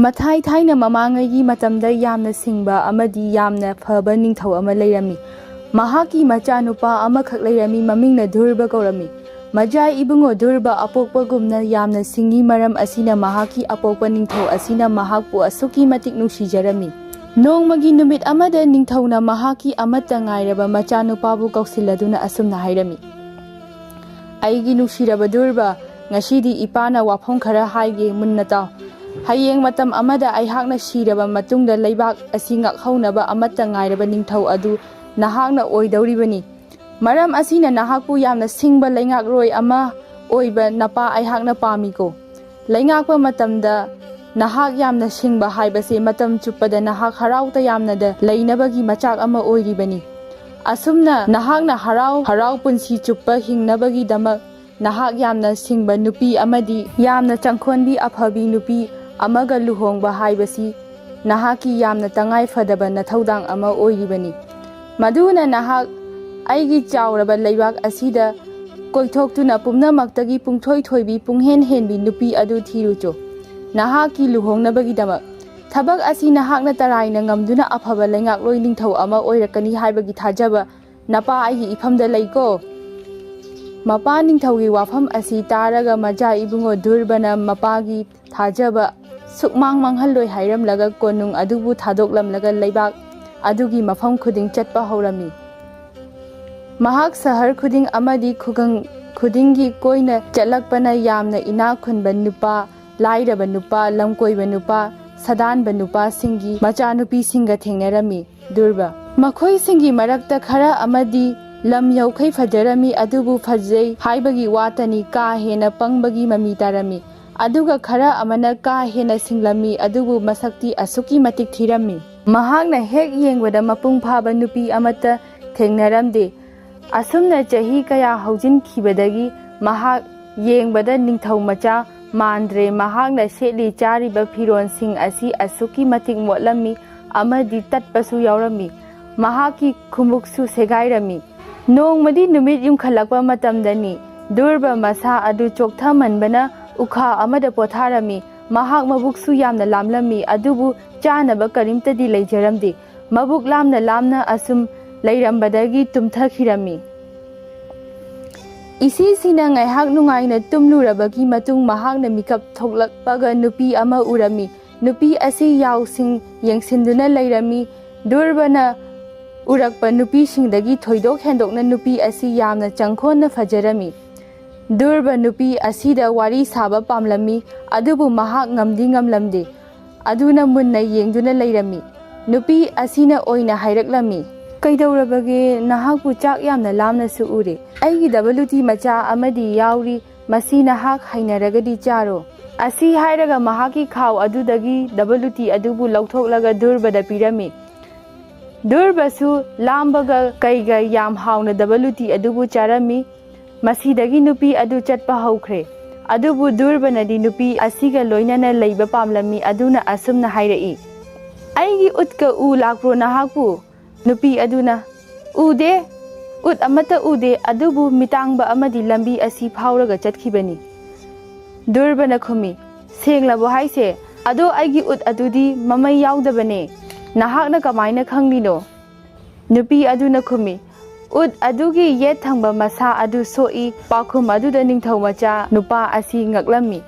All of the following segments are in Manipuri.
ꯃꯊꯥꯏ ꯊꯥꯏꯅ ꯃꯃꯥꯡꯉꯩꯒꯤ ꯃꯇꯝꯗ ꯌꯥꯝꯅ ꯁꯤꯡꯕ ꯑꯃꯗꯤ ꯌꯥꯝꯅ ꯐꯕ ꯅꯤꯡꯊꯧ ꯑꯃ ꯂꯩꯔꯝꯃꯤ꯫ ꯃꯍꯥꯛꯀꯤ ꯃꯆꯥꯅꯨꯄꯥ ꯑꯃꯈꯛ ꯂꯩꯔꯝꯃꯤ, ꯃꯃꯤꯡꯅ ꯙꯨꯔꯕ ꯀꯧꯔꯝꯃꯤ꯫ ꯃꯖꯥꯏ ꯏꯕꯨꯡꯉꯣ ꯙꯨꯔꯕ ꯑꯄꯣꯛꯄꯒꯨꯝꯅ ꯌꯥꯝꯅ ꯁꯤꯡꯉꯤ, ꯃꯔꯝ ꯑꯁꯤꯅ ꯃꯍꯥꯛꯀꯤ ꯑꯄꯣꯛꯄ ꯅꯤꯡꯊꯧ ꯑꯁꯤꯅ ꯃꯍꯥꯛꯄꯨ ꯑꯁꯨꯛꯀꯤ ꯃꯇꯤꯛ ꯅꯨꯡꯁꯤꯖꯔꯝꯃꯤ꯫ ꯅꯣꯡꯃꯒꯤ ꯅꯨꯃꯤꯠ ꯑꯃꯗ ꯅꯤꯡꯊꯧꯅ ꯃꯍꯥꯛꯀꯤ ꯑꯃꯠꯇ ꯉꯥꯏꯔꯕ ꯃꯆꯥꯅꯨꯄꯥꯕꯨ ꯀꯧꯁꯤꯜꯂꯗꯨꯅ ꯑꯁꯨꯝꯅ ꯍꯥꯏꯔꯝꯃꯤ: "ꯑꯩꯒꯤ ꯅꯨꯡꯁꯤꯔꯕ ꯙꯨꯔꯕ, ꯉꯁꯤꯗꯤ ꯏꯄꯥꯅ ꯋꯥꯐꯝ ꯈꯔ ꯍꯥꯏꯒꯦ, ꯃꯨꯟꯅ ꯇꯥꯎ꯫ ꯍꯌꯦꯡ ꯃꯇꯝ ꯑꯃꯗ ꯑꯩꯍꯥꯛꯅ ꯁꯤꯔꯕ ꯃꯇꯨꯡꯗ ꯂꯩꯕꯥꯛ ꯑꯁꯤ ꯉꯥꯛꯍꯧꯅꯕ ꯑꯃꯠꯇ ꯉꯥꯏꯔꯕ ꯅꯤꯡꯊꯧ ꯑꯗꯨ ꯅꯍꯥꯛꯅ ꯑꯣꯏꯗꯧꯔꯤꯕꯅꯤ꯫ ꯃꯔꯝ ꯑꯁꯤꯅ ꯅꯍꯥꯛꯄꯨ ꯌꯥꯝꯅ ꯁꯤꯡꯕ ꯂꯩꯉꯥꯛꯂꯣꯏ ꯑꯃ ꯑꯣꯏꯕ ꯅꯄꯥ ꯑꯩꯍꯥꯛꯅ ꯄꯥꯝꯃꯤꯀꯣ꯫ ꯂꯩꯉꯥꯛꯄ ꯃꯇꯝꯗ ꯅꯍꯥꯛ ꯌꯥꯝꯅ ꯁꯤꯡꯕ ꯍꯥꯏꯕꯁꯦ ꯃꯇꯝ ꯆꯨꯞꯄꯗ ꯅꯍꯥꯛ ꯍꯔꯥꯎ ꯇꯌꯥꯝꯅꯗ ꯂꯩꯅꯕꯒꯤ ꯃꯆꯥꯛ ꯑꯃ ꯑꯣꯏꯔꯤꯕꯅꯤ꯫ ꯑꯁꯨꯝꯅ ꯅꯍꯥꯛꯅ ꯍꯔꯥꯎ ꯍꯔꯥꯎ ꯄꯨꯟꯁꯤ ꯆꯨꯞꯄ ꯍꯤꯡꯅꯕꯒꯤꯗꯃꯛ ꯅꯍꯥꯛ ꯌꯥꯝꯅ ꯁꯤꯡꯕ ꯅꯨꯄꯤ ꯑꯃꯗꯤ ꯌꯥꯝꯅ ꯆꯪꯈꯣꯟꯕꯤ ꯑꯐꯕꯤ ꯅꯨꯄꯤ ꯑꯃꯒ ꯂꯨꯍꯣꯡꯕ ꯍꯥꯏꯕꯁꯤ ꯅꯍꯥꯛꯀꯤ ꯌꯥꯝꯅ ꯇꯉꯥꯏ ꯐꯗꯕ ꯅꯊꯧꯗꯥꯡ ꯑꯃ ꯑꯣꯏꯔꯤꯕꯅꯤ꯫ ꯃꯗꯨꯅ ꯅꯍꯥꯛ ꯑꯩꯒꯤ ꯆꯥꯎꯔꯕ ꯂꯩꯕꯥꯛ ꯑꯁꯤꯗ ꯀꯣꯏꯊꯣꯛꯇꯨꯅ ꯄꯨꯝꯅꯃꯛꯇꯒꯤ ꯄꯨꯡꯊꯣꯏ ꯊꯣꯏꯕꯤ ꯄꯨꯡꯍꯦꯟ ꯍꯦꯟꯕꯤ ꯅꯨꯄꯤ ꯑꯗꯨ ꯊꯤꯔꯨꯆꯣ ꯅꯍꯥꯛꯀꯤ ꯂꯨꯍꯣꯡꯅꯕꯒꯤꯗꯃꯛ꯫ ꯊꯕꯛ ꯑꯁꯤ ꯅꯍꯥꯛꯅ ꯇꯔꯥꯏꯅ ꯉꯝꯗꯨꯅ ꯑꯐꯕ ꯂꯩꯉꯥꯛꯂꯣꯏ ꯅꯤꯡꯊꯧ ꯑꯃ ꯑꯣꯏꯔꯛꯀꯅꯤ ꯍꯥꯏꯕꯒꯤ ꯊꯥꯖꯕ ꯅꯄꯥ ꯑꯩꯒꯤ ꯏꯐꯝꯗ ꯂꯩꯀꯣ"꯫ ꯃꯄꯥ ꯅꯤꯡꯊꯧꯒꯤ ꯋꯥꯐꯝ ꯑꯁꯤ ꯇꯥꯔꯒ ꯃꯖꯥ ꯏꯕꯨꯡꯉꯣ ꯙꯨꯔꯕꯅ ꯃꯄꯥꯒꯤ ꯊꯥꯖꯕ ꯁꯨꯛꯃꯥꯡ ꯃꯥꯡꯍꯜꯂꯣꯏ ꯍꯥꯏꯔꯝꯂꯒ ꯀꯣꯅꯨꯡ ꯑꯗꯨꯕꯨ ꯊꯥꯗꯣꯛꯂꯝꯂꯒ ꯂꯩꯕꯥꯛ ꯑꯗꯨꯒꯤ ꯃꯐꯝ ꯈꯨꯗꯤꯡ ꯆꯠꯄ ꯍꯧꯔꯝꯃꯤ꯫ ꯃꯍꯥꯛ ꯁꯍꯔ ꯈꯨꯗꯤꯡ ꯑꯃꯗꯤ ꯈꯨꯡꯒꯪ ꯈꯨꯗꯤꯡꯒꯤ ꯀꯣꯏꯅ ꯆꯠꯂꯛꯄꯅ ꯌꯥꯝꯅ ꯏꯅꯥꯛ ꯈꯨꯟꯕ ꯅꯨꯄꯥ, ꯂꯥꯏꯔꯕ ꯅꯨꯄꯥ, ꯂꯝꯀꯣꯏꯕ ꯅꯨꯄꯥ, ꯁꯥꯗꯥꯟꯕ ꯅꯨꯄꯥꯁꯤꯡꯒꯤ ꯃꯆꯥꯅꯨꯄꯤꯁꯤꯡꯒ ꯊꯦꯡꯅꯔꯝꯃꯤ꯫ ꯙꯨꯔꯕ ꯃꯈꯣꯏꯁꯤꯡꯒꯤ ꯃꯔꯛꯇ ꯈꯔ ꯑꯃꯗꯤ ꯂꯝ ꯌꯧꯈꯩ ꯐꯖꯔꯝꯃꯤ, ꯑꯗꯨꯕꯨ ꯐꯖꯩ ꯍꯥꯏꯕꯒꯤ ꯋꯥꯇꯅꯤ ꯀꯥ ꯍꯦꯟꯅ ꯄꯪꯕꯒꯤ ꯃꯃꯤ ꯇꯥꯔꯝꯃꯤ꯫ ꯑꯗꯨꯒ ꯈꯔ ꯑꯃꯅ ꯀꯥ ꯍꯦꯟꯅ ꯁꯤꯡꯂꯝꯃꯤ, ꯑꯗꯨꯕꯨ ꯃꯁꯛꯇꯤ ꯑꯁꯨꯛꯀꯤ ꯃꯇꯤꯛ ꯊꯤꯔꯝꯃꯤ꯫ ꯃꯍꯥꯛꯅ ꯍꯦꯛ ꯌꯦꯡꯕꯗ ꯃꯄꯨꯡ ꯐꯥꯕ ꯅꯨꯄꯤ ꯑꯃꯠꯇ ꯊꯦꯡꯅꯔꯝꯗꯦ꯫ ꯑꯁꯨꯝꯅ ꯆꯍꯤ ꯀꯌꯥ ꯍꯧꯖꯤꯟꯈꯤꯕꯗꯒꯤ ꯃꯍꯥꯛ ꯌꯦꯡꯕꯗ ꯅꯤꯡꯊꯧ ꯃꯆꯥ ꯃꯥꯟꯗ꯭ꯔꯦ꯫ ꯃꯍꯥꯛꯅ ꯁꯦꯠꯂꯤ ꯆꯥꯔꯤꯕ ꯐꯤꯔꯣꯜꯁꯤꯡ ꯑꯁꯤ ꯑꯁꯨꯛꯀꯤ ꯃꯇꯤꯛ ꯃꯣꯠꯂꯝꯃꯤ ꯑꯃꯗꯤ ꯇꯠꯄꯁꯨ ꯌꯥꯎꯔꯝꯃꯤ꯫ ꯃꯍꯥꯛꯀꯤ ꯈꯨꯃꯨꯛꯁꯨ ꯁꯦꯒꯥꯏꯔꯝꯃꯤ꯫ ꯅꯣꯡꯃꯗꯤ ꯅꯨꯃꯤꯠ ꯌꯨꯡꯈꯠꯂꯛꯄ ꯃꯇꯝꯗꯅꯤ꯫ ꯙꯨꯔꯕ ꯃꯁꯥ ꯑꯗꯨ ꯆꯣꯛꯊꯃꯟꯕꯅ ꯎꯈꯥ ꯑꯃꯗ ꯄꯣꯊꯥꯔꯝꯃꯤ꯫ ꯃꯍꯥꯛ ꯃꯕꯨꯛꯁꯨ ꯌꯥꯝꯅ ꯂꯥꯝꯂꯝꯃꯤ, ꯑꯗꯨꯕꯨ ꯆꯥꯅꯕ ꯀꯔꯤꯝꯇꯗꯤ ꯂꯩꯖꯔꯝꯗꯦ꯫ ꯃꯕꯨꯛ ꯂꯥꯝꯅ ꯂꯥꯝꯅ ꯑꯁꯨꯝ ꯂꯩꯔꯝꯕꯗꯒꯤ ꯇꯨꯝꯊꯈꯤꯔꯝꯃꯤ꯫ ꯏꯁꯤꯁꯤꯅ ꯉꯥꯏꯍꯥꯛ ꯅꯨꯡꯉꯥꯏꯅ ꯇꯨꯝꯂꯨꯔꯕꯒꯤ ꯃꯇꯨꯡ ꯃꯍꯥꯛꯅ ꯃꯤꯀꯞ ꯊꯣꯛꯂꯛꯄꯒ ꯅꯨꯄꯤ ꯑꯃ ꯎꯔꯝꯃꯤ꯫ ꯅꯨꯄꯤ ꯑꯁꯤ ꯌꯥꯎꯁꯤꯡ ꯌꯦꯡꯁꯤꯟꯗꯨꯅ ꯂꯩꯔꯝꯃꯤ꯫ ꯙꯨꯔꯕꯅ ꯎꯔꯛꯄ ꯅꯨꯄꯤꯁꯤꯡꯗꯒꯤ ꯊꯣꯏꯗꯣꯛ ꯍꯦꯟꯗꯣꯛꯅ ꯅꯨꯄꯤ ꯑꯁꯤ ꯌꯥꯝꯅ ꯆꯪꯈꯣꯟꯅ ꯐꯖꯔꯝꯃꯤ꯫ ꯙꯨꯔꯕ ꯅꯨꯄꯤ ꯑꯁꯤꯗ ꯋꯥꯔꯤ ꯁꯥꯕ ꯄꯥꯝꯂꯝꯃꯤ, ꯑꯗꯨꯕꯨ ꯃꯍꯥꯛ ꯉꯝꯗꯤ ꯉꯝꯂꯝꯗꯦ꯫ ꯑꯗꯨꯅ ꯃꯨꯟꯅ ꯌꯦꯡꯗꯨꯅ ꯂꯩꯔꯝꯃꯤ꯫ ꯅꯨꯄꯤ ꯑꯁꯤꯅ ꯑꯣꯏꯅ ꯍꯥꯏꯔꯛꯂꯝꯃꯤ: "ꯀꯩꯗꯧꯔꯕꯒꯦ? ꯅꯍꯥꯛꯄꯨ ꯆꯥꯛ ꯌꯥꯝꯅ ꯂꯥꯝꯅꯁꯨ ꯎꯔꯦ꯫ ꯑꯩꯒꯤ ꯗꯕꯂꯨꯇꯤ ꯃꯆꯥ ꯑꯃꯗꯤ ꯌꯥꯎꯔꯤ, ꯃꯁꯤ ꯅꯍꯥꯛ ꯍꯩꯅꯔꯒꯗꯤ ꯆꯥꯔꯣ"꯫ ꯑꯁꯤ ꯍꯥꯏꯔꯒ ꯃꯍꯥꯛꯀꯤ ꯈꯥꯎ ꯑꯗꯨꯗꯒꯤ ꯗꯕꯂꯨꯇꯤ ꯑꯗꯨꯕꯨ ꯂꯧꯊꯣꯛꯂꯒ ꯙꯨꯔꯕꯗ ꯄꯤꯔꯝꯃꯤ꯫ ꯙꯨꯔꯕꯁꯨ ꯂꯥꯝꯕꯒ ꯀꯩꯒ ꯌꯥꯝ ꯍꯥꯎꯅ ꯗꯕꯂꯨꯇꯤ ꯑꯗꯨꯕꯨ ꯆꯥꯔꯝꯃꯤ꯫ ꯃꯁꯤꯗꯒꯤ ꯅꯨꯄꯤ ꯑꯗꯨ ꯆꯠꯄ ꯍꯧꯈ꯭ꯔꯦ꯫ ꯑꯗꯨꯕꯨ ꯙꯨꯔꯕꯅꯗꯤ ꯅꯨꯄꯤ ꯑꯁꯤꯒ ꯂꯣꯏꯅꯅ ꯂꯩꯕ ꯄꯥꯝꯂꯝꯃꯤ꯫ ꯑꯗꯨꯅ ꯑꯁꯨꯝꯅ ꯍꯥꯏꯔꯛꯏ: "ꯑꯩꯒꯤ ꯎꯠꯀ ꯎ ꯂꯥꯛꯄ꯭ꯔꯣ ꯅꯍꯥꯛꯄꯨ"꯫ ꯅꯨꯄꯤ ꯑꯗꯨꯅ: "ꯎꯗꯦ, ꯎꯠ ꯑꯃꯠꯇ ꯎꯗꯦ, ꯑꯗꯨꯕꯨ ꯃꯤꯇꯥꯡꯕ ꯑꯃꯗꯤ ꯂꯝꯕꯤ ꯑꯁꯤ ꯐꯥꯎꯔꯒ ꯆꯠꯈꯤꯕꯅꯤ"꯫ ꯙꯨꯔꯕꯅ ꯈꯨꯝꯃꯤ: "ꯁꯦꯡꯂꯕꯣ ꯍꯥꯏꯁꯦ? ꯑꯗꯣ ꯑꯩꯒꯤ ꯎꯠ ꯑꯗꯨꯗꯤ ꯃꯃꯩ ꯌꯥꯎꯗꯕꯅꯦ, ꯅꯍꯥꯛꯅ ꯀꯃꯥꯏꯅ ꯈꯪꯂꯤꯅꯣ"꯫ ꯅꯨꯄꯤ ꯑꯗꯨꯅ ꯈꯨꯝꯃꯤ: "ꯎꯠ ꯑꯗꯨꯒꯤ ꯌꯦꯠ ꯊꯪꯕ ꯃꯁꯥ ꯑꯗꯨ ꯁꯣꯛꯏ"꯫ ꯄꯥꯎꯈꯨꯝ ꯑꯗꯨꯗ ꯅꯤꯡꯊꯧ ꯃꯆꯥ ꯅꯨꯄꯥ ꯑꯁꯤ ꯉꯛꯂꯝꯃꯤ꯫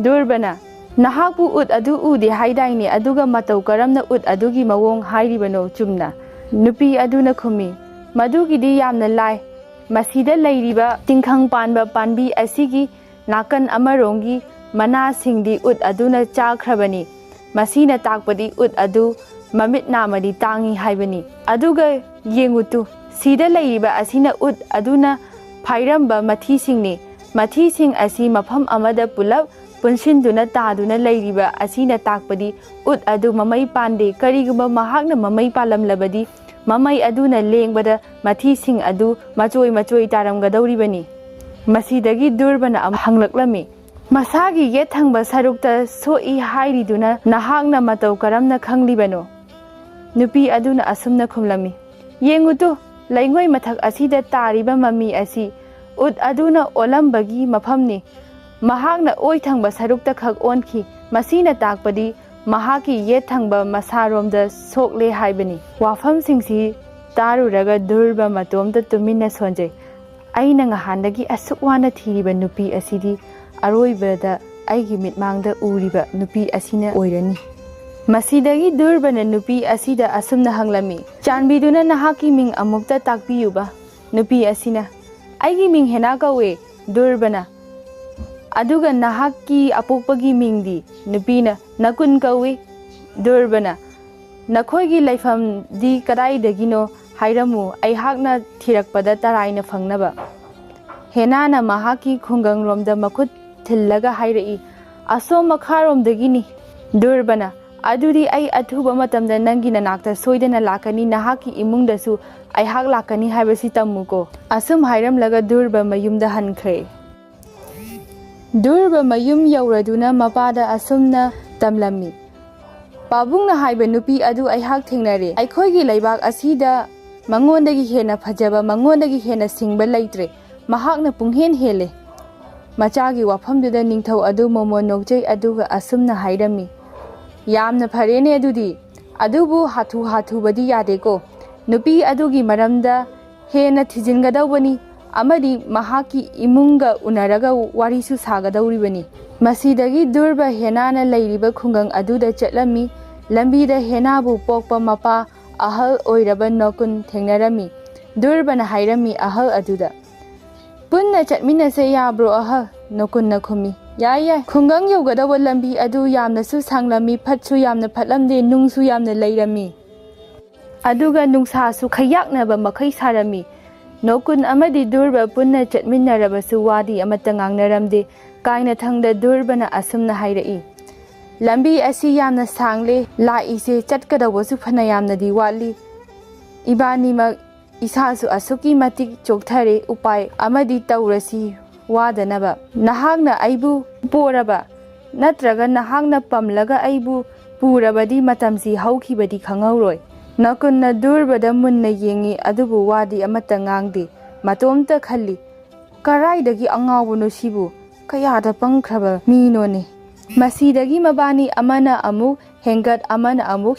ꯙꯨꯔꯕꯅ: "ꯅꯍꯥꯛꯄꯨ ꯎꯠ ꯑꯗꯨ ꯎꯗꯦ ꯍꯥꯏꯗꯥꯏꯅꯦ, ꯑꯗꯨꯒ ꯃꯇꯧ ꯀꯔꯝꯅ ꯎꯠ ꯑꯗꯨꯒꯤ ꯃꯑꯣꯡ ꯍꯥꯏꯔꯤꯕꯅꯣ ꯆꯨꯝꯅ"꯫ ꯅꯨꯄꯤ ꯑꯗꯨꯅ ꯈꯨꯝꯃꯤ: "ꯃꯗꯨꯒꯤꯗꯤ ꯌꯥꯝꯅ ꯂꯥꯏ꯫ ꯃꯁꯤꯗ ꯂꯩꯔꯤꯕ ꯇꯤꯡꯈꯪ ꯄꯥꯟꯕ ꯄꯥꯝꯕꯤ ꯑꯁꯤꯒꯤ ꯅꯥꯀꯟ ꯑꯃꯔꯣꯝꯒꯤ ꯃꯅꯥꯁꯤꯡꯗꯤ ꯎꯠ ꯑꯗꯨꯅ ꯆꯥꯈ꯭ꯔꯕꯅꯤ꯫ ꯃꯁꯤꯅ ꯇꯥꯛꯄꯗꯤ ꯎꯠ ꯑꯗꯨ ꯃꯃꯤꯠ ꯅꯥꯝꯃꯗꯤ ꯇꯥꯡꯏ ꯍꯥꯏꯕꯅꯤ꯫ ꯑꯗꯨꯒ ꯌꯦꯡꯉꯨꯇꯨ, ꯁꯤꯗ ꯂꯩꯔꯤꯕ ꯑꯁꯤꯅ ꯎꯠ ꯑꯗꯨꯅ ꯐꯥꯏꯔꯝꯕ ꯃꯊꯤꯁꯤꯡꯅꯤ꯫ ꯃꯊꯤꯁꯤꯡ ꯑꯁꯤꯃꯐꯝ ꯑꯃꯗ ꯄꯨꯂꯞ ꯄꯨꯟꯁꯤꯟꯗꯨꯅ ꯇꯥꯗꯨꯅ ꯂꯩꯔꯤꯕ ꯑꯁꯤꯅ ꯇꯥꯛꯄꯗꯤ ꯎꯠ ꯑꯗꯨ ꯃꯃꯩ ꯄꯥꯟꯗꯦ꯫ ꯀꯔꯤꯒꯨꯝꯕ ꯃꯍꯥꯛꯅ ꯃꯃꯩ ꯄꯥꯜꯂꯝꯂꯕꯗꯤ ꯃꯃꯩ ꯑꯗꯨꯅ ꯂꯦꯡꯕꯗ ꯃꯊꯤꯁꯤꯡ ꯑꯗꯨ ꯃꯆꯣꯏ ꯃꯆꯣꯏ ꯇꯥꯔꯝꯒꯗꯧꯔꯤꯕꯅꯤ"꯫ ꯃꯁꯤꯗꯒꯤ ꯙꯨꯔꯕꯅ ꯑꯃꯨꯛ ꯍꯪꯂꯛꯂꯝꯃꯤ: "ꯃꯁꯥꯒꯤ ꯌꯦꯠ ꯊꯪꯕ ꯁꯔꯨꯛꯇ ꯁꯣꯛꯏ ꯍꯥꯏꯔꯤꯗꯨꯅ ꯅꯍꯥꯛꯅ ꯃꯇꯧ ꯀꯔꯝꯅ ꯈꯪꯂꯤꯕꯅꯣ"꯫ ꯅꯨꯄꯤ ꯑꯗꯨꯅ ꯑꯁꯨꯝꯅ ꯈꯨꯝꯂꯝꯃꯤ: "ꯌꯦꯡꯉꯨꯇꯨ, ꯂꯩꯉꯣꯏ ꯃꯊꯛ ꯑꯁꯤꯗ ꯇꯥꯔꯤꯕ ꯃꯃꯤ ꯑꯁꯤ ꯎꯠ ꯑꯗꯨꯅ ꯑꯣꯜꯂꯝꯕꯒꯤ ꯃꯐꯝꯅꯤ꯫ ꯃꯍꯥꯛꯅ ꯑꯣꯏ ꯊꯪꯕ ꯁꯔꯨꯛꯇ ꯈꯛ ꯑꯣꯟꯈꯤ꯫ ꯃꯁꯤꯅ ꯇꯥꯛꯄꯗꯤ mahaki yet thangba masaromda sokle haibani wafam singsi taruraga durba matomda tumina sonjay aina ngahandagi asukwana thiriba nupi asidi aroibada aigi mitmangda uriba nupi asina oirani masidagi durbana nupi asida asumna hanglami chanbiduna nahaki ming amukta takpiyuba nupi asina aigi ming hena kawe durbana aduga nahaki apokpagi mingdi nupina nakun kawe durbana nakhoigi laifam di kadai dagino hairamu aihakna thirakpada taraina phangnaba henana mahaki khungang romda makut thillaga hairai asom makharom dagini durbana adudi ai athuba matamda nangi nanakta soidana lakani nahaki imungdasu aihak lakani haibasi tamuko asum hairam laga durba mayumda hankhre durba mayum yauraduna mapada asumna tamlami pabungna haiba nupi adu aihak thingnare aikhoigi laibak asida mangondagi hena phajaba mangondagi hena singba laitre mahakna punghen hele machagi wafamduda ningthau adu momo nokjai aduga asumna hairami yamna pharene adudi adubu hathu badi yadeko nupi adugi maramda hena thijingadawbani amadi mahaki imunga unaraga warisu sagadawribani masidagi durba henana lairiba khungang aduda chatlami lambida henabu pokpa mapa ahal oiraba nokun thengnarami durbana hairami ahal aduda punna chatminase yabro ahal nokun nakhumi yaya khungang yogadawa lambi adu yamna su sanglami phatsu yamna phatlamde nungsu yamna lairami aduga nungsa su khayaknaba makhai sarami nokun amadi durba punna chatminarabasu wadi amata ngangnaramde kaina thangda durbana asumna hairai lambi asi yamna sangle la ise chatkadawasu phana yamna di wali ibani ma isasu asuki matik chokthare upai amadi taurasi wadanaba nahagna aibu poraba natraga nahagna pamlaga aibu purabadi matamsi haukhibadi khangauroi nakunna durbada munna yengi adubu wadi amata ngangdi matomta khalli karaidagi angawuno sibu kayada pangkhraba minone masidagi mabani amana amuk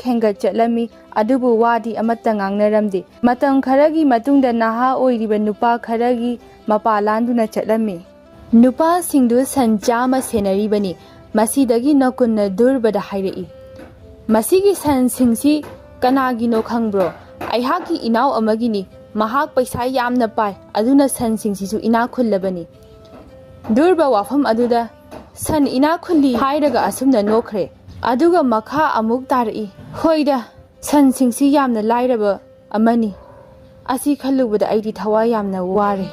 hengat chatlami adubu wadi amata ngangnaramdi matam kharagi matungda naha oiriba nupa kharagi mapalanduna chatlami nupa singdu sanjama senaribani masidagi nakunna durbada hairai masigi san singsi kanagino khangbro aihaki inaw amagini mahak paisa yamna pai aduna san singsisu ina khullabani durba wafam aduda san ina khulli hairaga asumna nokhre aduga makha amuk tarai hoida san singsi yamna lairaba amani asi khallubada aidi thawa yamna ware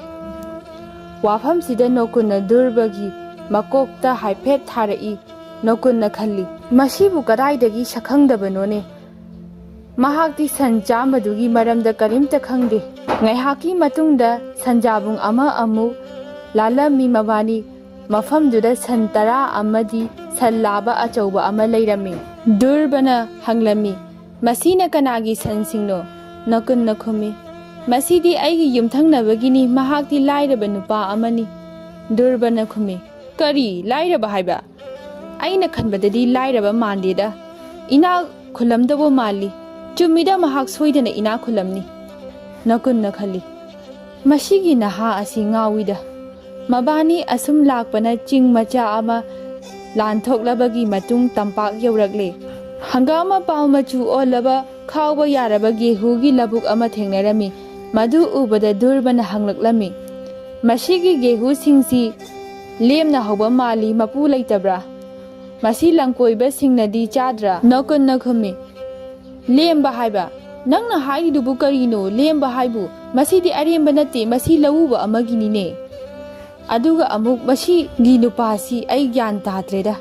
wafam sida nokunna durbagi makokta haiphet tharai nokunna khalli masibu kadaidagi sakhangdabanone mahakti sanjamadugi maramda karimta khangde ngaihaki matungda sanjabung ama amu lalami mabani mafamduda santara amadi sallaba achauba ama leirami durbana hanglami masina kanagi sansingno nakun nakhumi masidi aigi yumthangnabagini mahakti lairaba nupa amani durbana khumi kari lairaba haiba aina khanbadadi lairaba mandeda ina khulamdabo mali chumida mahak soidana ina khulamni nakun nakhali masigi naha asi ngawida mabani asum lakpana ching macha ama lanthoklabagi matung tampak yaurakle hangama palmachu olaba khawba yaraba gehugi labuk ama thengnarami madu ubada durbana hanglaklami masigi gehu singsi lemna hoba mali mapu leitabra masi langkoiba singnadi chadra nakun nakhumi lemba haiba nangna haidubu karino lemba haibu masidi aremba nate masi lawuba amagini ne aduga amuk masi gi nupasi ai gyan tatreda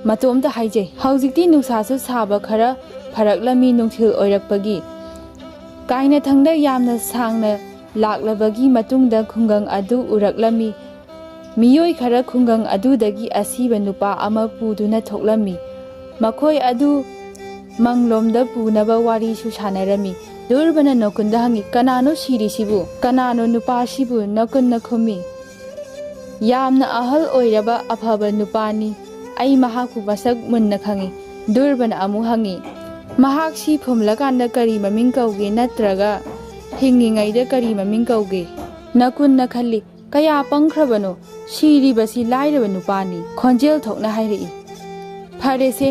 matomta haije haujikti nungsasu saba khara pharaklami nungthil oirakpagi kaina thangda yamna sangna laklabagi matungda khungang adu uraklami miyoi khara khungang adudagi asiba nupa ama puduna thoklami makhoi adu manglomda punaba wari su sanarami durbana nokunda hangi kanano sirisibu kanano nupa sibu nokun nakhumi yamna ahal oiraba aphaba nupani ai mahaku basak munna khangi ꯗꯨꯔꯕꯅ ꯑꯃꯨꯛ ꯍꯪꯉꯤ ꯃꯍꯥꯛ ꯁꯤ ꯐꯨꯝꯂꯀꯥꯟꯗ ꯀꯔꯤ ꯃꯃꯤꯡ ꯀꯧꯒꯦ ꯅꯠꯇ꯭ꯔꯒ ꯍꯤꯡꯉꯤꯉꯩꯗ ꯀꯔꯤ ꯃꯃꯤꯡ ꯀꯧꯒꯦ ꯅꯀꯨꯟꯅ ꯈꯜꯂꯤ ꯀꯌꯥ ꯄꯪꯈ꯭ꯔꯕꯅꯣ ꯁꯤꯔꯤꯕꯁꯤ ꯂꯥꯏꯔꯕ ꯅꯨꯄꯥꯅꯤ ꯈꯣꯟꯖꯦꯜ ꯊꯣꯛꯅ ꯍꯥꯏꯔꯛꯏ ꯐꯔꯦꯁꯦ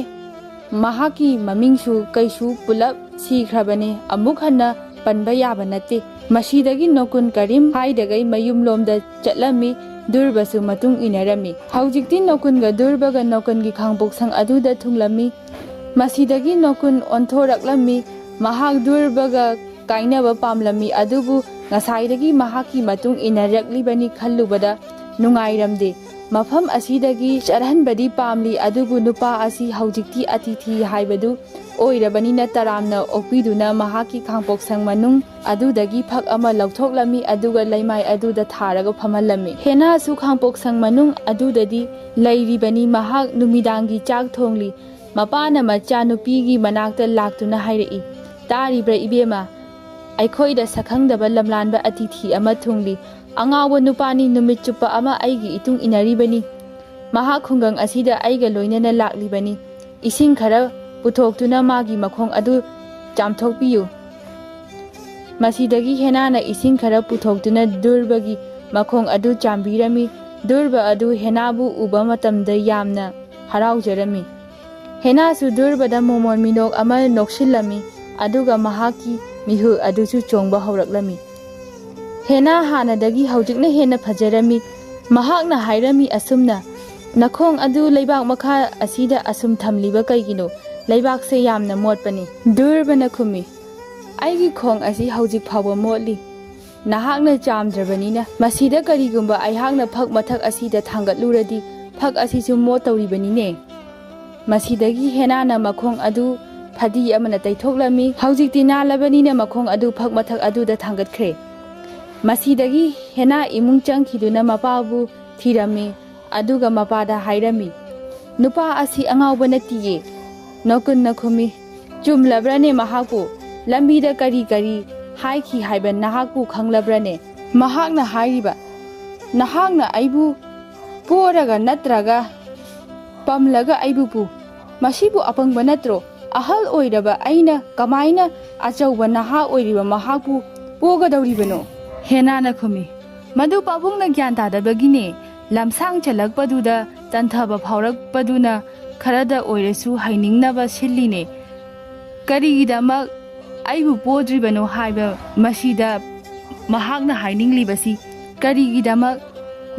ꯃꯍꯥꯛꯀꯤ ꯃꯃꯤꯡꯁꯨ ꯀꯩꯁꯨ ꯄꯨꯂꯞ ꯁꯤꯈ꯭ꯔꯕꯅꯤ ꯑꯃꯨꯛ ꯍꯟꯅ ꯄꯟꯕ ꯌꯥꯕ ꯅꯠꯇꯦ ꯃꯁꯤꯗꯒꯤ ꯅꯣꯀꯨꯟ ꯀꯔꯤꯝ ꯍꯥꯏꯗꯒꯩ ꯃꯌꯨꯝꯂꯣꯝꯗ ꯆꯠꯂꯝꯃꯤ ꯗꯨꯔꯕꯁꯨ ꯃꯇꯨꯡ ꯏꯟꯅꯔꯝꯃꯤ ꯍꯧꯖꯤꯛꯇꯤ ꯅꯣꯀꯨꯟꯒ ꯗꯨꯔꯕꯒ ꯅꯣꯀꯨꯟꯒꯤ ꯈꯥꯡꯄꯣꯛꯁꯪ ꯑꯗꯨꯗ ꯊꯨꯡꯂꯝꯃꯤ ꯃꯁꯤꯗꯒꯤ ꯅꯣꯀꯨꯟ ꯑꯣꯟꯊꯣꯔꯛꯂꯝꯃꯤ ꯃꯍꯥꯛ ꯗꯨꯔꯕꯒ ꯀꯥꯏꯅꯕ ꯄꯥꯝꯂꯝꯃꯤ ꯑꯗꯨꯕꯨ ꯉꯁꯥꯏꯗꯒꯤ ꯃꯍꯥꯛꯀꯤ ꯃꯇꯨꯡ ꯏꯟꯅꯔꯛꯂꯤꯕꯅꯤ ꯈꯜꯂꯨꯕꯗ ꯅꯨꯡꯉꯥꯏꯔꯝꯗꯦ ꯃꯐꯝ ꯑꯁꯤꯗꯒꯤ ꯆꯠꯍꯟꯕꯗꯤ ꯄꯥꯝꯂꯤ ꯑꯗꯨꯕꯨ ꯅꯨꯄꯥ ꯑꯁꯤ ꯍꯧꯖꯤꯛꯇꯤ ꯑꯇꯤꯊꯤ ꯍꯥꯏꯕꯗꯨ ꯑꯣꯏꯔꯕꯅꯤꯅ ꯇꯔꯥꯝꯅ ꯑꯣꯛꯄꯤꯗꯨꯅ ꯃꯍꯥꯛꯀꯤ ꯈꯥꯡꯄꯣꯛꯁꯪ ꯃꯅꯨꯡ ꯑꯗꯨꯗꯒꯤ ꯐꯛ ꯑꯃ ꯂꯧꯊꯣꯛꯂꯝꯃꯤ ꯑꯗꯨꯒ ꯂꯩꯃꯥꯏ ꯑꯗꯨꯗ ꯊꯥꯔꯒ ꯐꯝꯍꯜꯂꯝꯃꯤ ꯍꯦꯅꯥꯁꯨ ꯈꯥꯡꯄꯣꯛꯁꯪ ꯃꯅꯨꯡ ꯑꯗꯨꯗꯗꯤ ꯂꯩꯔꯤꯕꯅꯤ ꯃꯍꯥꯛ ꯅꯨꯃꯤꯗꯥꯡꯒꯤ ꯆꯥꯛ ꯊꯣꯡꯂꯤ ꯃꯄꯥꯅ ꯃꯆꯥꯅꯨꯄꯤꯒꯤ ꯃꯅꯥꯛꯇ ꯂꯥꯛꯇꯨꯅ ꯍꯥꯏꯔꯛꯏ ꯇꯥꯔꯤꯕ꯭ꯔꯥ ꯏꯕꯦꯝꯃ ꯑꯩꯈꯣꯏꯗ ꯁꯛꯈꯪꯗꯕ ꯂꯝꯂꯥꯟꯕ ꯑꯇꯤꯊꯤ ꯑꯃ ꯊꯨꯡꯂꯤ ꯑꯉꯥꯎꯕ ꯅꯨꯄꯥꯅꯤ ꯅꯨꯃꯤꯠ ꯆꯨꯞꯄ ꯑꯃ ꯑꯩꯒꯤ ꯏꯇꯨꯡ ꯏꯟꯅꯔꯤꯕꯅꯤ ꯃꯍꯥꯛ ꯈꯨꯡꯒꯪ ꯑꯁꯤꯗ ꯑꯩꯒ ꯂꯣꯏꯅꯅ ꯂꯥꯛꯂꯤꯕꯅꯤ ꯏꯁꯤꯡ ꯈꯔ ꯄꯨꯊꯣꯛꯇꯨꯅ ꯃꯥꯒꯤ ꯃꯈꯣꯡ ꯑꯗꯨ ꯆꯥꯝꯊꯣꯛꯄꯤꯌꯨ ꯃꯁꯤꯗꯒꯤ ꯍꯦꯅꯥꯅ ꯏꯁꯤꯡ ꯈꯔ ꯄꯨꯊꯣꯛꯇꯨꯅ ꯗꯨꯔꯕꯒꯤ ꯃꯈꯣꯡ ꯑꯗꯨ ꯆꯥꯝꯕꯤꯔꯝꯃꯤ ꯗꯨꯔꯕ ꯑꯗꯨ ꯍꯦꯅꯥꯕꯨ ꯎꯕ ꯃꯇꯝꯗ ꯌꯥꯝꯅ ꯍꯔꯥꯎꯖꯔꯝꯃꯤ ꯍꯦꯅꯥꯁꯨ ꯗꯨꯔꯕꯗ ꯃꯣꯃꯣꯟ ꯃꯤꯅꯣꯛ ꯑꯃ ꯅꯣꯛꯁꯤꯜꯂꯝꯃꯤ ꯑꯗꯨꯒ ꯃꯍꯥꯛꯀꯤ ꯃꯤꯍꯨꯜ ꯑꯗꯨꯁꯨ ꯆꯣꯡꯕ ꯍꯧꯔꯛꯂꯝꯃꯤ ꯍꯦꯅꯥ ꯍꯥꯟꯅꯗꯒꯤ ꯍꯧꯖꯤꯛꯅ ꯍꯦꯟꯅ ꯐꯖꯔꯝꯃꯤ ꯃꯍꯥꯛꯅ ꯍꯥꯏꯔꯝꯃꯤ ꯑꯁꯨꯝꯅ ꯅꯈꯣꯡ ꯑꯗꯨ ꯂꯩꯕꯥꯛ ꯃꯈꯥ ꯑꯁꯤꯗ ꯑꯁꯨꯝ ꯊꯝꯂꯤꯕ ꯀꯩꯒꯤꯅꯣ ꯂꯩꯕꯥꯛꯁꯦ ꯌꯥꯝꯅ ꯃꯣꯠꯄꯅꯤ ꯗꯨꯔꯕꯅ ꯈꯨꯝꯃꯤ ꯑꯩꯒꯤ ꯈꯣꯡ ꯑꯁꯤ ꯍꯧꯖꯤꯛ ꯐꯥꯎꯕ ꯃꯣꯠꯂꯤ ꯅꯍꯥꯛꯅ ꯆꯥꯝꯗ꯭ꯔꯕꯅꯤꯅ ꯃꯁꯤꯗ ꯀꯔꯤꯒꯨꯝꯕ ꯑꯩꯍꯥꯛꯅ ꯐꯛ ꯃꯊꯛ ꯑꯁꯤꯗ ꯊꯥꯡꯒꯠꯂꯨꯔꯗꯤ ꯐꯛ ꯑꯁꯤꯁꯨ ꯃꯣꯠꯇꯧꯔꯤꯕꯅꯤꯅꯦ ꯃꯁꯤꯗꯒꯤ ꯍꯦꯅꯥꯅ ꯃꯈꯣꯡ ꯑꯗු ꯐꯗꯤ ꯑꯃꯅ ꯇꯩꯊꯣꯛꯂꯝꯃꯤ ꯍꯧꯖꯤꯛꯇꯤ ꯅꯥꯜꯂꯕꯅꯤꯅ ꯃꯈꯣꯡ ꯑꯗꯨ ꯐꯛ ꯃꯊꯛ ꯑꯗꯨꯗ ꯊꯥꯡꯒꯠꯈ꯭ꯔꯦ ꯃꯁꯤꯗꯒꯤ ꯍꯦꯅꯥ ꯏꯃꯨꯡ ꯆꯪꯈꯤꯗꯨꯅ ꯃꯄꯥꯕꯨ ꯊꯤꯔꯝꯃꯤ ꯑꯗꯨꯒ ꯃꯄꯥꯗ ꯍꯥꯏꯔꯝꯃꯤ ꯅꯨꯄꯥ ꯑꯁꯤ ꯑꯉꯥꯎꯕ ꯅꯠꯇꯤꯌꯦ ꯅꯣꯀꯨꯟꯅ ꯈꯨꯝꯃꯤ ꯆꯨꯝꯂꯕ꯭ꯔꯅꯦ ꯃꯍꯥꯛꯄꯨ ꯂꯝꯕꯤꯗ ꯀꯔꯤ ꯀꯔꯤ ꯍꯥꯏꯈꯤ ꯍꯥꯏꯕ ꯅꯍꯥꯛꯄꯨ ꯈꯪꯂꯕ꯭ꯔꯅꯦ ꯃꯍꯥꯛꯅ ꯍꯥꯏꯔꯤꯕ ꯅꯍꯥꯛꯅ ꯑꯩꯕꯨ ꯄꯣꯔꯒ ꯅꯠꯇ꯭ꯔꯒ ꯄꯝꯂꯒ ꯑꯩꯕꯨ ꯄꯨ ꯃꯁꯤꯕꯨ ꯑꯄꯪꯕ ꯅꯠꯇ꯭ꯔꯣ ꯑꯍꯜ ꯑꯣꯏꯔꯕ ꯑꯩꯅ ꯀꯃꯥꯏꯅ ꯑꯆꯧꯕ ꯅꯍꯥ ꯑꯣꯏꯔꯤꯕ ꯃꯍꯥꯛꯄꯨ ꯄꯣꯒꯗꯧꯔꯤꯕꯅꯣ ꯍꯦꯅꯥꯅ ꯈꯨꯝꯃꯤ ꯃꯗꯨ ꯄꯥꯕꯨꯡꯅ ꯒ꯭ꯌꯥꯟ ꯇꯥꯗꯕꯒꯤꯅꯦ ꯂꯝꯁꯥꯡ ꯆꯠꯂꯛꯄꯗꯨꯗ ꯇꯟꯊꯕ ꯐꯥꯎꯔꯛꯄꯗꯨꯅ ꯈꯔꯗ ꯑꯣꯏꯔꯁꯨ ꯍꯩꯅꯤꯡꯅꯕ ꯁꯤꯜꯂꯤꯅꯦ ꯀꯔꯤꯒꯤꯗꯃꯛ ꯑꯩꯕꯨ ꯄꯣꯗ꯭ꯔꯤꯕꯅꯣ ꯍꯥꯏꯕ ꯃꯁꯤꯗ ꯃꯍꯥꯛꯅ ꯍꯥꯏꯅꯤꯡꯂꯤꯕꯁꯤ ꯀꯔꯤꯒꯤꯗꯃꯛ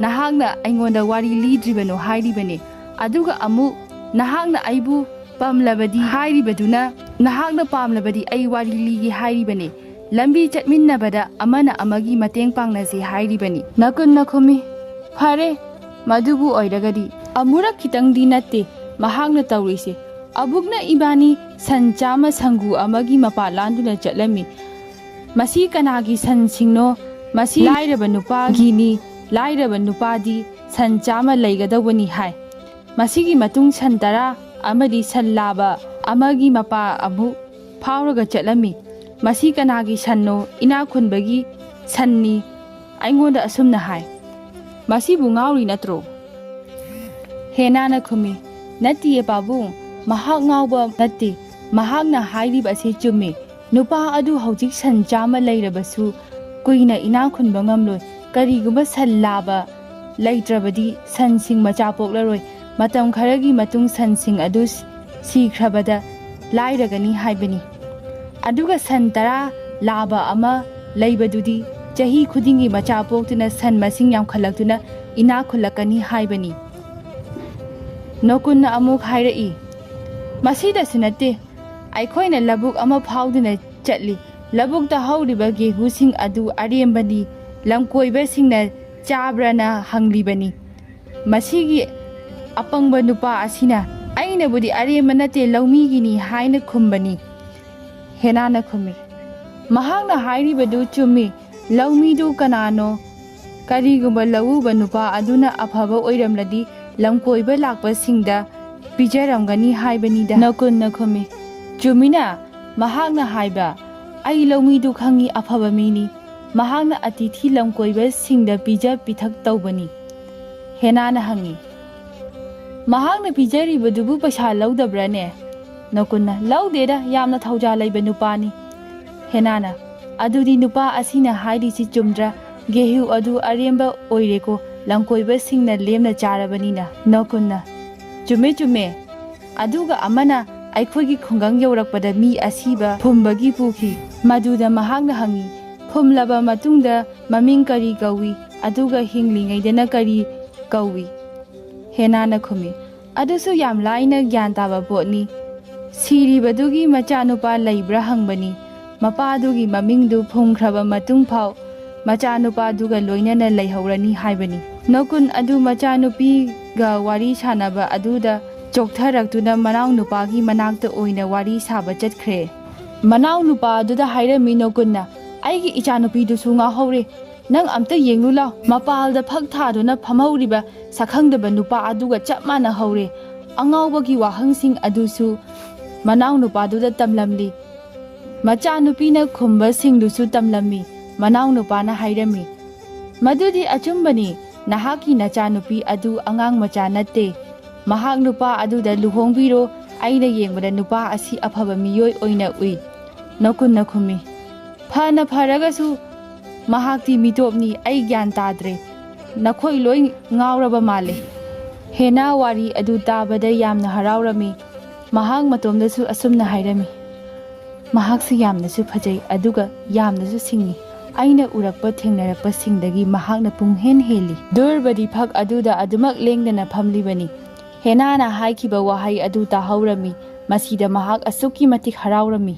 ꯅꯍꯥꯛꯅ ꯑꯩꯉꯣꯟꯗ ꯋꯥꯔꯤ ꯂꯤꯗ꯭ꯔꯤꯕꯅꯣ ꯍꯥꯏꯔꯤꯕꯅꯤ ꯑꯗꯨꯒ ꯑꯃꯨꯛ ꯅꯍꯥꯛꯅ ꯑꯩꯕు ꯄꯥꯝꯂꯕꯗꯤ ꯍꯥꯏꯔꯤꯕꯗꯨꯅ ꯅꯍꯥꯛꯅ ꯄꯥꯝꯂꯕꯗꯤ ꯑꯩ ꯋꯥꯔꯤ ꯂꯤꯒꯦ ꯍꯥꯏꯔꯤꯕꯅꯤ ꯂꯝꯕꯤ ꯆꯠꯃꯤꯟꯅꯕꯗ ꯑꯃꯅ ꯑꯃꯒꯤ ꯃꯇꯦꯡ ꯄꯥꯡꯅꯁꯤ ꯍꯥꯏꯔꯤꯕꯅꯤ ꯅꯀꯨꯟꯅ ꯈꯨꯝꯃꯤ ꯐꯔꯦ ꯃꯗꯨꯕꯨ ꯑꯣꯏꯔꯒꯗꯤ ꯑꯃꯨꯔꯛ ꯈꯤꯇꯪꯗꯤ ꯅꯠꯇꯦ ꯃꯍꯥꯛꯅ ꯇꯧꯔꯤꯁꯦ ꯑꯕꯨꯛꯅ ꯏꯕꯥꯅꯤ ꯁꯟ ꯆꯥꯃ ꯁꯪꯒꯨ ꯑꯃꯒꯤ ꯃꯄꯥ ꯂꯥꯟꯗꯨꯅ ꯆꯠꯂꯝꯃꯤ ꯃꯁꯤ ꯀꯅꯥꯒꯤ ꯁꯟꯁꯤꯡꯅꯣ ꯃꯁꯤ ꯂꯥꯏꯔꯕ ꯅꯨꯄꯥꯒꯤꯅꯤ ꯂꯥꯏꯔꯕ ꯅꯨꯄꯥꯗꯤ ꯁꯟ ꯆꯥꯃ ꯂꯩꯒꯗꯧꯕꯅꯤ ꯍꯥꯏ ꯃꯁꯤꯒꯤ ꯃꯇꯨꯡ ꯁꯟ 10 ꯑꯃꯗꯤ ꯁꯟ ꯂꯥꯕ ꯑꯃꯒꯤ ꯃꯄꯥ ꯑꯃꯨꯛ ꯐꯥꯎꯔꯒ ꯆꯠꯂꯝꯃꯤ ꯃꯁꯤ ꯀꯅꯥꯒꯤ ꯁꯟꯅꯣ ꯏꯅꯥꯛ ꯈꯨꯟꯕꯒꯤ ꯁꯟꯅꯤ ꯑꯩꯉꯣꯟꯗ ꯑꯁꯨꯝꯅ ꯍꯥꯏ ꯃꯁꯤꯕꯨ ꯉꯥꯎꯔꯤ ꯅꯠꯇ꯭ꯔꯣ ꯍꯦꯅꯥꯅ ꯈꯨꯝꯃꯤ ꯅꯠꯇꯤꯌꯦ ꯄꯥꯕꯨꯡ ꯃꯍꯥꯛ ꯉꯥꯎꯕ ꯅꯠꯇꯦ ꯃꯍꯥꯛꯅ ꯍꯥꯏꯔꯤꯕ ꯑꯁꯤ ꯆꯨꯝꯃꯤ नुपा अदु हौजिक सन चामा लैरबसु कुइना इना खुनबा ngamloi kariguma san laba leitrabadi san sing macha poklaroi matam kharagi matung san sing adu sikhrabada lairagani haibani aduga san tara laba ama leibadudi chahi khudingi macha poktuna san masing yam khalaktuna ina khulakani haibani nokun amuk hairai masida sunate ꯑꯩꯈꯣꯏꯅ ꯂꯕꯨꯛ ꯑꯃ ꯐꯥꯎꯗꯨꯅ ꯆꯠꯂꯤ ꯂꯕꯨꯛꯇ ꯍꯧꯔꯤꯕ ꯒꯦꯍꯨꯁꯤꯡ ꯑꯗꯨ ꯑꯔꯦꯝꯕꯅꯤ ꯂꯝꯀꯣꯏꯕꯁꯤꯡꯅ ꯆꯥꯕ꯭ꯔꯅ ꯍꯪꯂꯤꯕꯅꯤ ꯃꯁꯤꯒꯤ ꯑꯄꯪꯕ ꯅꯨꯄꯥ ꯑꯁꯤꯅ ꯑꯩꯅꯕꯨꯗꯤ ꯑꯔꯦꯝꯕ ꯅꯠꯇꯦ ꯂꯧꯃꯤꯒꯤꯅꯤ ꯍꯥꯏꯅ ꯈꯨꯝꯕꯅꯤ ꯍꯦꯅꯥꯅ ꯈꯨꯝꯃꯤ ꯃꯍꯥꯛꯅ ꯍꯥꯏꯔꯤꯕꯗꯨ ꯆꯨꯝꯃꯤ ꯂꯧꯃꯤꯗꯨ ꯀꯅꯥꯅꯣ ꯀꯔꯤꯒꯨꯝꯕ ꯂꯧꯎꯕ ꯅꯨꯄꯥ ꯑꯗꯨꯅ ꯑꯐꯕ ꯑꯣꯏꯔꯝꯂꯗꯤ ꯂꯝꯀꯣꯏꯕ ꯂꯥꯛꯄꯁꯤꯡꯗ ꯄꯤꯖꯔꯝꯒꯅꯤ ꯍꯥꯏꯕꯅꯤꯗ ꯅꯀꯨꯟꯅ ꯈꯨꯝꯃꯤ ꯆꯨꯝꯃꯤꯅ ꯃꯍꯥꯛꯅ ꯍꯥꯏꯕ ꯑꯩ ꯂꯧꯃꯤꯗꯨ ꯈꯪꯉꯤ ꯑꯐꯕ ꯃꯤꯅꯤ ꯃꯍꯥꯛꯅ ꯑꯇꯤꯊꯤ ꯂꯝꯀꯣꯏꯕꯁꯤꯡꯗ ꯄꯤꯖ ꯄꯤꯊꯛ ꯇꯧꯕꯅꯤ ꯍꯦꯅꯥꯅ ꯍꯪꯉꯤ ꯃꯍꯥꯛꯅ ꯄꯤꯖꯔꯤꯕꯗꯨꯕꯨ ꯄꯩꯁꯥ ꯂꯧꯗꯕ꯭ꯔꯅꯦ Nokunna laudeda yamna thauja laiba nupani. Henana adudi nupa asina hairisi chumdra gehu adu aremba oireko langkoiba singna lemna charabanina. Nokunna chume chume aduga amana aikhoi khungang yaurakpada mi asiba phumba puki maduda mahakna hangi phumlaba matungda maming kari kawi aduga hinglingaidana kari kawi. Henana khumi adusu yam laina gyan taba botni siribadugi machanupa laibra hangbani mapadugi mamingdu phumkhraba matung phau machanupa duga loinana laihorani haibani. Nokun adu machanupi ga wari sanaba aduda choktharaktuna manau nupagi manakta oina wari saba chatkre. Manau nupa aduda hairami nokunna aigi ichanupi du sunga hore nang amta yenglu law mapalda phak thaduna phamhauriba sakhangdaba nupa aduga chapmana hore angawbagi wahangsing adusu manau nupa duda tamlamli machanupina khumba singdusu tamlami. Manau nupa na hairami madudi achumbani nahaki nachanupi adu angang macha natte mahak nupa aduda luhongbiro aina yengbada nupa asi afaba miyoi oina ui. Nokunna khumi phana pharagasu mahakti mitopni ai gyan tadre nakhoi loi ngauraba male. Hena wari adu tabada yamna haraurami mahak matomdasu asumna hairami mahaksi yamnasu phajai aduga yamnasu singi aina urakpa thengnarakpa singdagi mahakna punghen heli. Durbadi phak aduda adumak lengdana phamlibani. Henana haikhiba wahai adu tahaurami masida mahak asuki matik haraurami.